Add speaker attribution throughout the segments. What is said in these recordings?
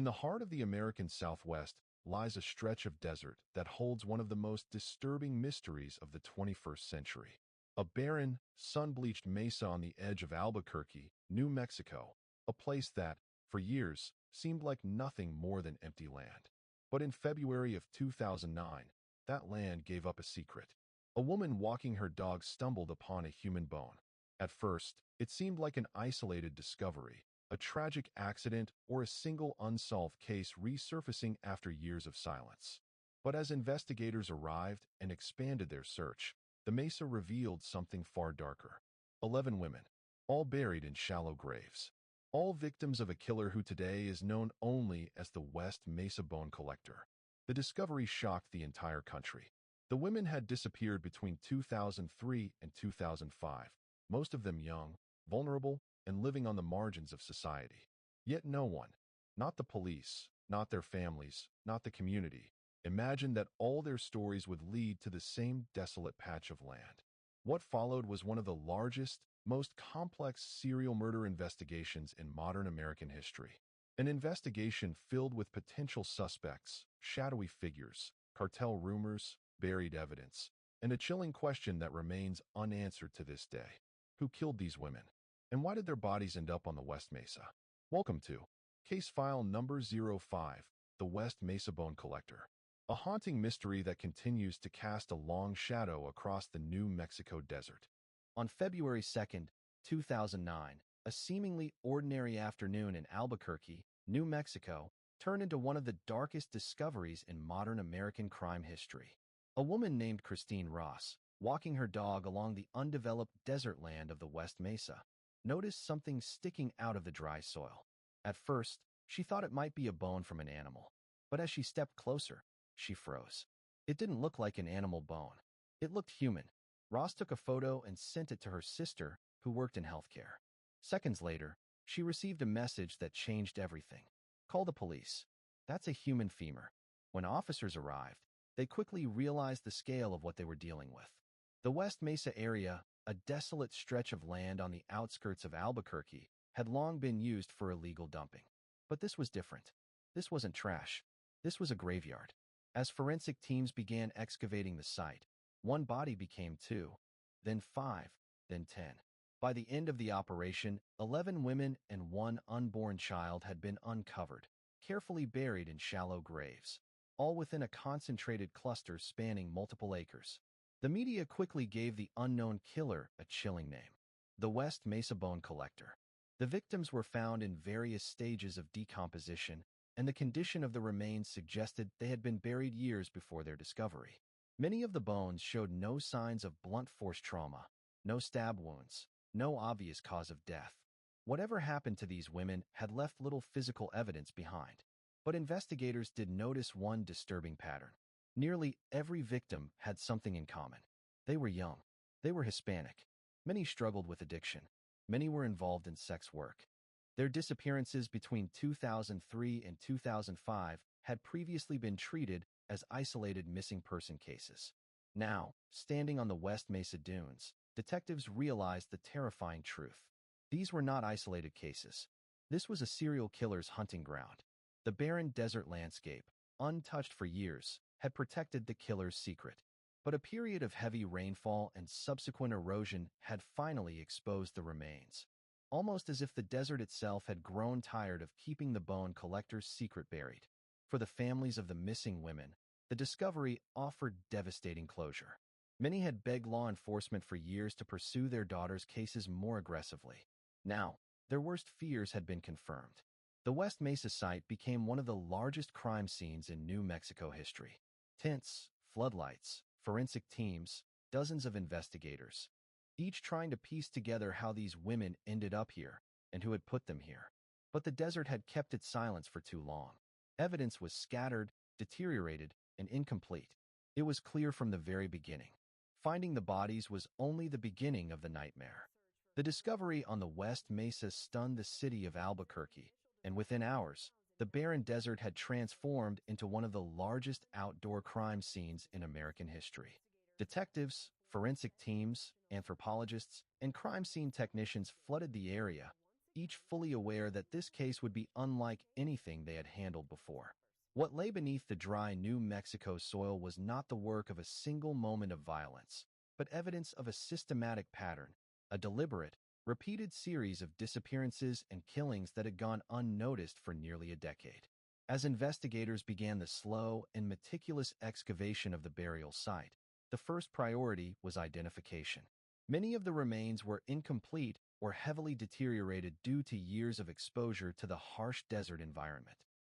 Speaker 1: In the heart of the American Southwest lies a stretch of desert that holds one of the most disturbing mysteries of the 21st century. A barren, sun-bleached mesa on the edge of Albuquerque, New Mexico, a place that, for years, seemed like nothing more than empty land. But in February of 2009, that land gave up a secret. A woman walking her dog stumbled upon a human bone. At first, it seemed like an isolated discovery, a tragic accident, or a single unsolved case resurfacing after years of silence. But as investigators arrived and expanded their search, the mesa revealed something far darker. 11 women, all buried in shallow graves. All victims of a killer who today is known only as the West Mesa Bone Collector. The discovery shocked the entire country. The women had disappeared between 2003 and 2005, most of them young, vulnerable, and living on the margins of society. Yet no one, not the police, not their families, not the community, imagined that all their stories would lead to the same desolate patch of land. What followed was one of the largest, most complex serial murder investigations in modern American history. An investigation filled with potential suspects, shadowy figures, cartel rumors, buried evidence, and a chilling question that remains unanswered to this day. Who killed these women? And why did their bodies end up on the West Mesa? Welcome to Case File Number 05, the West Mesa Bone Collector. A haunting mystery that continues to cast a long shadow across the New Mexico desert. On February 2, 2009, a seemingly ordinary afternoon in Albuquerque, New Mexico, turned into one of the darkest discoveries in modern American crime history. A woman named Christine Ross, walking her dog along the undeveloped desert land of the West Mesa, noticed something sticking out of the dry soil. At first, she thought it might be a bone from an animal, but as she stepped closer, she froze. It didn't look like an animal bone. It looked human. Ross took a photo and sent it to her sister, who worked in healthcare. Seconds later, she received a message that changed everything. Call the police. That's a human femur. When officers arrived, they quickly realized the scale of what they were dealing with. The West Mesa area, a desolate stretch of land on the outskirts of Albuquerque, had long been used for illegal dumping. But this was different. This wasn't trash. This was a graveyard. As forensic teams began excavating the site, one body became 2, then 5, then 10. By the end of the operation, 11 women and 1 unborn child had been uncovered, carefully buried in shallow graves, all within a concentrated cluster spanning multiple acres. The media quickly gave the unknown killer a chilling name: the West Mesa Bone Collector. The victims were found in various stages of decomposition, and the condition of the remains suggested they had been buried years before their discovery. Many of the bones showed no signs of blunt force trauma, no stab wounds, no obvious cause of death. Whatever happened to these women had left little physical evidence behind. But investigators did notice one disturbing pattern. Nearly every victim had something in common. They were young. They were Hispanic. Many struggled with addiction. Many were involved in sex work. Their disappearances between 2003 and 2005 had previously been treated as isolated missing person cases. Now, standing on the West Mesa dunes, detectives realized the terrifying truth. These were not isolated cases. This was a serial killer's hunting ground. The barren desert landscape, untouched for years, had protected the killer's secret. But a period of heavy rainfall and subsequent erosion had finally exposed the remains. Almost as if the desert itself had grown tired of keeping the bone collector's secret buried. For the families of the missing women, the discovery offered devastating closure. Many had begged law enforcement for years to pursue their daughters' cases more aggressively. Now, their worst fears had been confirmed. The West Mesa site became one of the largest crime scenes in New Mexico history. Tents, floodlights, forensic teams, dozens of investigators, each trying to piece together how these women ended up here and who had put them here. But the desert had kept its silence for too long. Evidence was scattered, deteriorated, and incomplete. It was clear from the very beginning. Finding the bodies was only the beginning of the nightmare. The discovery on the West Mesa stunned the city of Albuquerque, and within hours, the barren desert had transformed into one of the largest outdoor crime scenes in American history. Detectives, forensic teams, anthropologists, and crime scene technicians flooded the area,
Speaker 2: each fully aware that this case would be unlike anything they had handled before. What lay beneath the dry New Mexico soil was not the work of a single moment of violence, but evidence of a systematic pattern, a deliberate, repeated series of disappearances and killings that had gone unnoticed for nearly a decade. As investigators began the slow and meticulous excavation of the burial site, the first priority was identification. Many of the remains were incomplete or heavily deteriorated due to years of exposure to the harsh desert environment.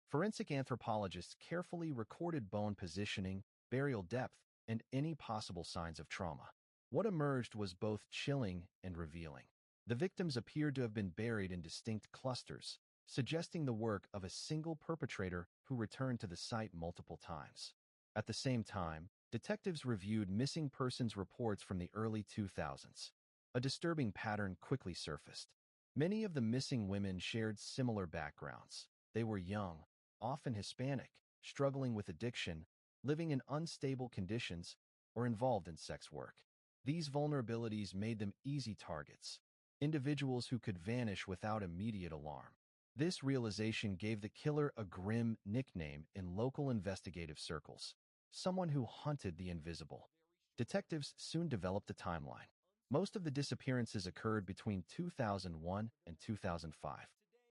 Speaker 2: Forensic anthropologists carefully recorded bone positioning, burial depth, and any possible signs of trauma. What emerged was both chilling and revealing. The victims appeared to have been buried in distinct clusters, suggesting the work of a single perpetrator who returned to the site multiple times. At the same time, detectives reviewed missing persons reports from the early 2000s. A disturbing pattern quickly surfaced. Many of the missing women shared similar backgrounds. They were young, often Hispanic, struggling with addiction, living in unstable conditions, or involved in sex work. These vulnerabilities made them easy targets, individuals who could vanish without immediate alarm. This realization gave the killer a grim nickname in local investigative circles, someone who hunted the invisible. Detectives soon developed a timeline. Most of the disappearances occurred between 2001 and 2005.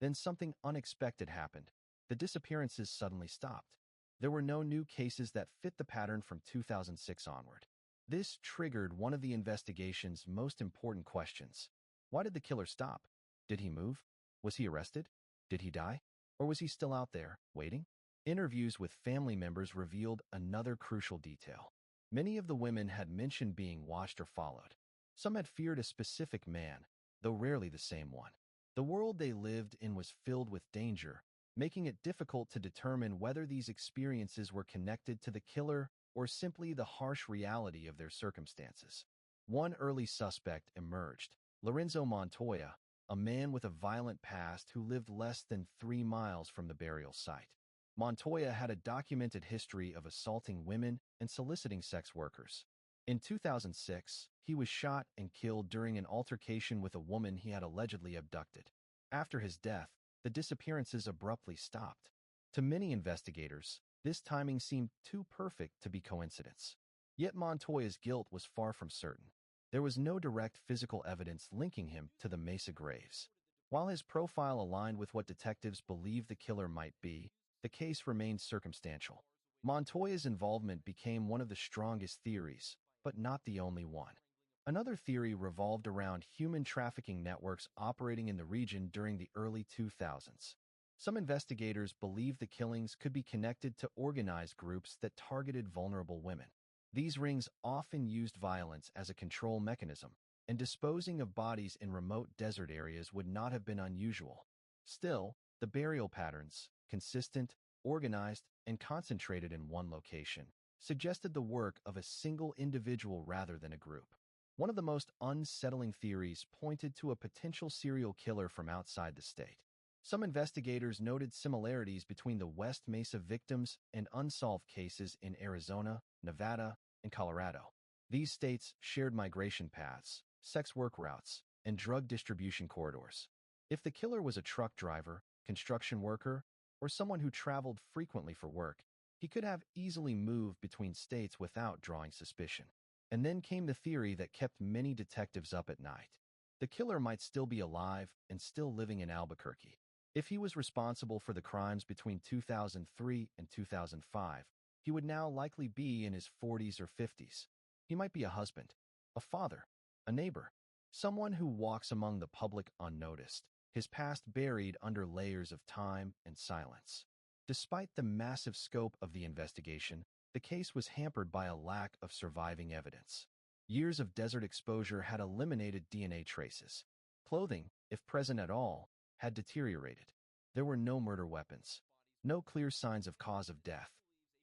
Speaker 2: Then something unexpected happened. The disappearances suddenly stopped. There were no new cases that fit the pattern from 2006 onward. This triggered one of the investigation's most important questions. Why did the killer stop? Did he move? Was he arrested? Did he die? Or was he still out there, waiting? Interviews with family members revealed another crucial detail. Many of the women had mentioned being watched or followed. Some had feared a specific man, though rarely the same one. The world they lived in was filled with danger, making it difficult to determine whether these experiences were connected to the killer or simply the harsh reality of their circumstances. One early suspect emerged, Lorenzo Montoya, a man with a violent past who lived less than 3 miles from the burial site. Montoya had a documented history of assaulting women and soliciting sex workers. In 2006, he was shot and killed during an altercation with a woman he had allegedly abducted. After his death, the disappearances abruptly stopped. To many investigators, this timing seemed too perfect to be coincidence. Yet Montoya's guilt was far from certain. There was no direct physical evidence linking him to the Mesa graves. While his profile aligned with what detectives believed the killer might be, the case remained circumstantial. Montoya's involvement became one of the strongest theories, but not the only one. Another theory revolved around human trafficking networks operating in the region during the early 2000s. Some investigators believed the killings could be connected to organized groups that targeted vulnerable women. These rings often used violence as a control mechanism, and disposing of bodies in remote desert areas would not have been unusual. Still, the burial patterns, consistent, organized, and concentrated in one location, suggested the work of a single individual rather than a group. One of the most unsettling theories pointed to a potential serial killer from outside the state. Some investigators noted similarities between the West Mesa victims and unsolved cases in Arizona, Nevada, and Colorado. These states shared migration paths, sex work routes, and drug distribution corridors. If the killer was a truck driver, construction worker, or someone who traveled frequently for work, he could have easily moved between states without drawing suspicion. And then came the theory that kept many detectives up at night. The killer might still be alive and still living in Albuquerque. If he was responsible for the crimes between 2003 and 2005, he would now likely be in his 40s or 50s. He might be a husband, a father, a neighbor, someone who walks among the public unnoticed, his past buried under layers of time and silence. Despite the massive scope of the investigation, the case was hampered by a lack of surviving evidence. Years of desert exposure had eliminated DNA traces. Clothing, if present at all, had deteriorated. There were no murder weapons, no clear signs of cause of death.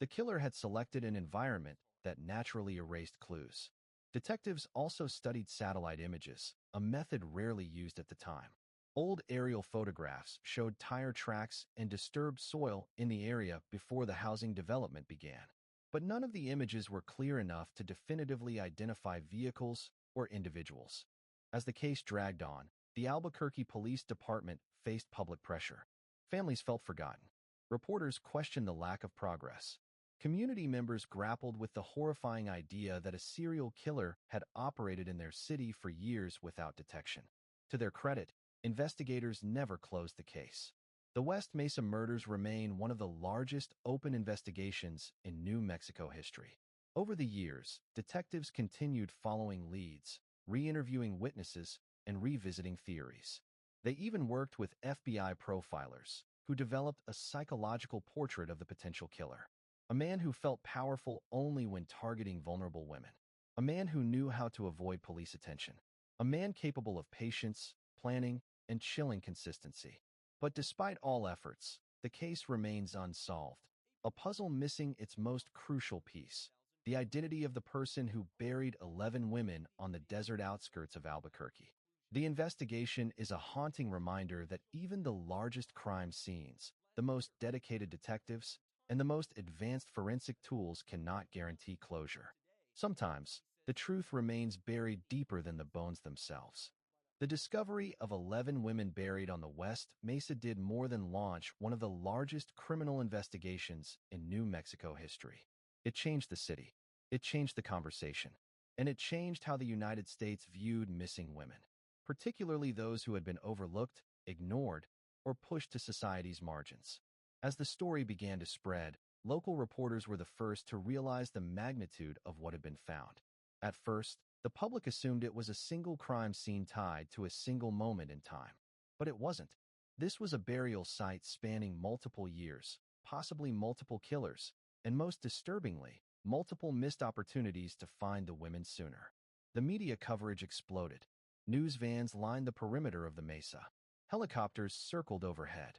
Speaker 2: The killer had selected an environment that naturally erased clues. Detectives also studied satellite images, a method rarely used at the time. Old aerial photographs showed tire tracks and disturbed soil in the area before the housing development began. But none of the images were clear enough to definitively identify vehicles or individuals. As the case dragged on, the Albuquerque Police Department faced public pressure. Families felt forgotten. Reporters questioned the lack of progress. Community members grappled with the horrifying idea that a serial killer had operated in their city for years without detection. To their credit, investigators never closed the case. The West Mesa murders remain one of the largest open investigations in New Mexico history. Over the years, detectives continued following leads, re-interviewing witnesses, and revisiting theories. They even worked with FBI profilers, who developed a psychological portrait of the potential killer. A man who felt powerful only when targeting vulnerable women. A man who knew how to avoid police attention. A man capable of patience, planning, and chilling consistency. But despite all efforts, the case remains unsolved. A puzzle missing its most crucial piece. The identity of the person who buried 11 women on the desert outskirts of Albuquerque. The investigation is a haunting reminder that even the largest crime scenes, the most dedicated detectives, and the most advanced forensic tools cannot guarantee closure. Sometimes, the truth remains buried deeper than the bones themselves. The discovery of 11 women buried on the West Mesa did more than launch one of the largest criminal investigations in New Mexico history. It changed the city, it changed the conversation, and it changed how the United States viewed missing women, particularly those who had been overlooked, ignored, or pushed to society's margins. As the story began to spread, local reporters were the first to realize the magnitude of what had been found. At first, the public assumed it was a single crime scene tied to a single moment in time. But it wasn't. This was a burial site spanning multiple years, possibly multiple killers, and most disturbingly, multiple missed opportunities to find the women sooner. The media coverage exploded. News vans lined the perimeter of the mesa. Helicopters circled overhead.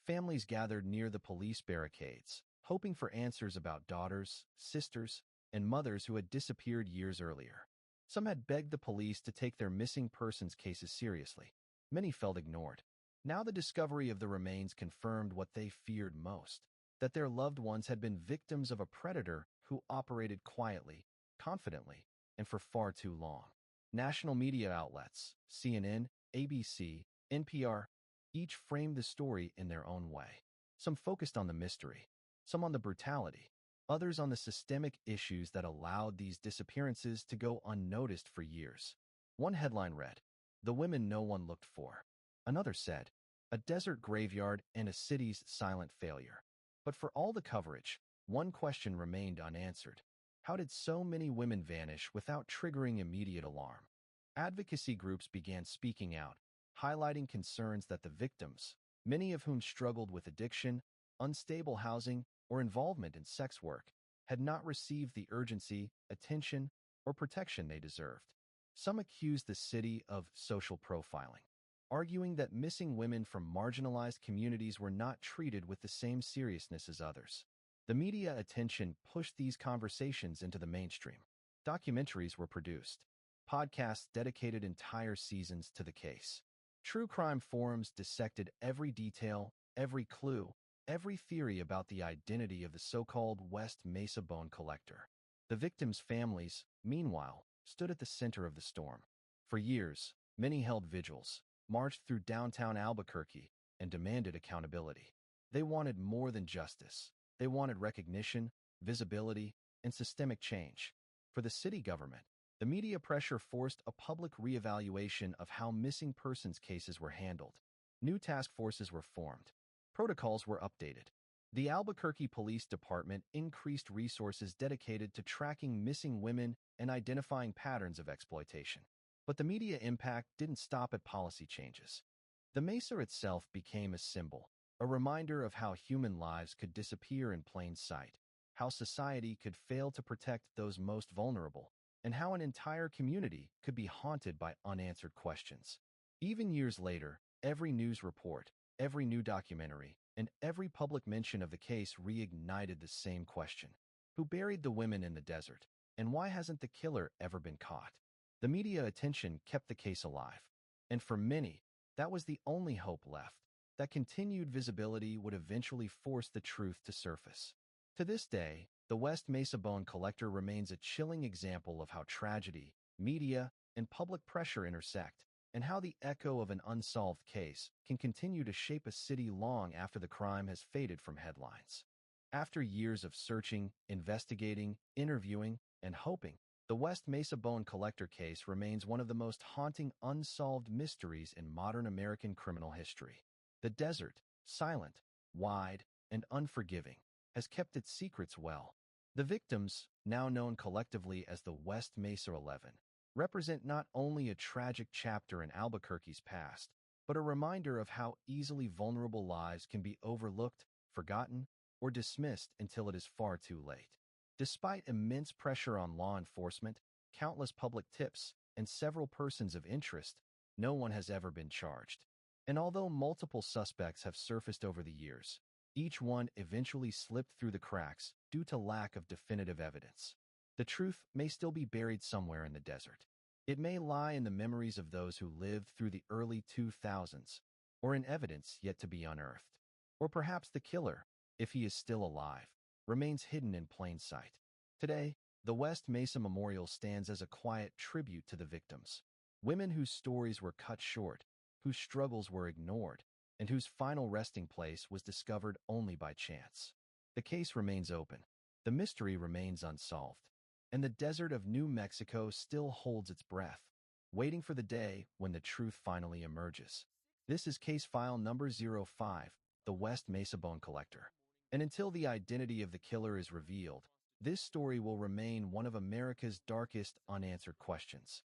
Speaker 2: Families gathered near the police barricades, hoping for answers about daughters, sisters, and mothers who had disappeared years earlier. Some had begged the police to take their missing persons cases seriously. Many felt ignored. Now the discovery of the remains confirmed what they feared most, that their loved ones had been victims of a predator who operated quietly, confidently, and for far too long. National media outlets, CNN, ABC, NPR, each framed the story in their own way. Some focused on the mystery, some on the brutality, others on the systemic issues that allowed these disappearances to go unnoticed for years. One headline read, "The women no one looked for." Another said, "A desert graveyard and a city's silent failure." But for all the coverage, one question remained unanswered. How did so many women vanish without triggering immediate alarm? Advocacy groups began speaking out, highlighting concerns that the victims, many of whom struggled with addiction, unstable housing, or involvement in sex work, had not received the urgency, attention, or protection they deserved. Some accused the city of social profiling, arguing that missing women from marginalized communities were not treated with the same seriousness as others. The media attention pushed these conversations into the mainstream. Documentaries were produced. Podcasts dedicated entire seasons to the case. True crime forums dissected every detail, every clue, every theory about the identity of the so-called West Mesa Bone Collector. The victims' families, meanwhile, stood at the center of the storm. For years, many held vigils, marched through downtown Albuquerque, and demanded accountability. They wanted more than justice. They wanted recognition, visibility, and systemic change. For the city government, the media pressure forced a public reevaluation of how missing persons cases were handled. New task forces were formed. Protocols were updated. The Albuquerque Police Department increased resources dedicated to tracking missing women and identifying patterns of exploitation. But the media impact didn't stop at policy changes. The mesa itself became a symbol, a reminder of how human lives could disappear in plain sight, how society could fail to protect those most vulnerable, and how an entire community could be haunted by unanswered questions. Even years later, every news report, every new documentary, and every public mention of the case reignited the same question. Who buried the women in the desert, and why hasn't the killer ever been caught? The media attention kept the case alive, and for many, that was the only hope left. That continued visibility would eventually force the truth to surface. To this day, the West Mesa Bone Collector remains a chilling example of how tragedy, media, and public pressure intersect. and how the echo of an unsolved case can continue to shape a city long after the crime has faded from headlines. After years of searching, investigating, interviewing, and hoping, the West Mesa Bone Collector case remains one of the most haunting unsolved mysteries in modern American criminal history. The desert, silent, wide, and unforgiving, has kept its secrets well. The victims, now known collectively as the West Mesa 11, represent not only a tragic chapter in Albuquerque's past, but a reminder of how easily vulnerable lives can be overlooked, forgotten, or dismissed until it is far too late. Despite immense pressure on law enforcement, countless public tips, and several persons of interest, no one has ever been charged. And although multiple suspects have surfaced over the years, each one eventually slipped through the cracks due to lack of definitive evidence. The truth may still be buried somewhere in the desert. It may lie in the memories of those who lived through the early 2000s, or in evidence yet to be unearthed. Or perhaps the killer, if he is still alive, remains hidden in plain sight. Today, the West Mesa Memorial stands as a quiet tribute to the victims, women whose stories were cut short, whose struggles were ignored, and whose final resting place was discovered only by chance. The case remains open, the mystery remains unsolved, and the desert of New Mexico still holds its breath, waiting for the day when the truth finally emerges. This is case file number 05, the West Mesa Bone Collector. And until the identity of the killer is revealed, this story will remain one of America's darkest unanswered questions.